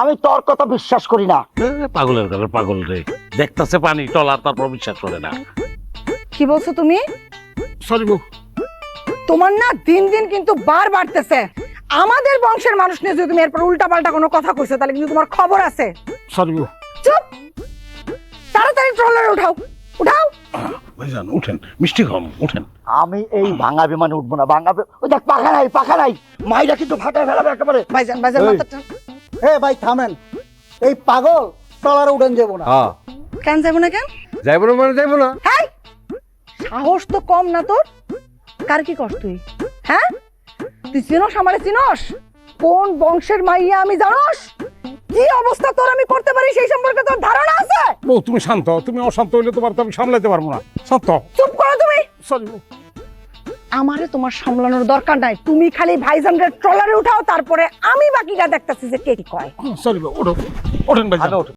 আমি তোর কথা বিশ্বাস করি না। পাগলের ঘরে পাগল রে, দেখতেছে পানি টলার, তারপর বিশ্বাস করে না। কি বলছো তুমি? সরি বউ। তোমার না দিন দিন কিন্তু বার বাড়তেছে। আমাদের বংশের মানুষ নিয়ে যদি তুমি এরপর উল্টা পাল্টা কোনো কথা কইছো তাহলে কিন্তু তোমার খবর আছে। সরি বউ। চুপ, তাড়াতাড়ি ট্রলারে উঠাও, উঠাও। ভাইজান উঠেন, মিষ্টি খাম, উঠেন। আমি এই ভাঙা বিমানে উঠবো না। ওই দেখ পাখা নাই, পাখা নাই, মাইরা কিন্তু ফাটায় ফেলাবে একেবারে। ভাইজান ভাইজান এই। মাথাটা এ ভাই থামেন, এই পাগল ট্রলারে উঠেন যাবো না। হ্যাঁ কেন যাবো না কেন? যাইবো না মানে যাইবো না। হ্যাঁ, সাহস তো কম না তোর। কার কি কর তুই? হ্যাঁ, তুই চিনস আমারে? চিনস কোন বংশের মাইয়া আমি জানোস? কি অবস্থা তোর আমি করতে পারি সেই সম্পর্কে তোর ধারণা আছে? বউ তুমি শান্ত, তুমি অশান্ত হইলে তোমার তো আমি সামলাতে পারবো না। শান্ত। চুপ করো তুমি। সরি বউ। আমারে তোমার সামলানোর দরকার নাই। তুমি খালি ভাইজানদের ট্রলারে উঠাও, তারপরে আমি বাকিটা দেখতাছি যে কে কি কয়। সরি বউ, ওঠো, ওঠেন ভাইজান।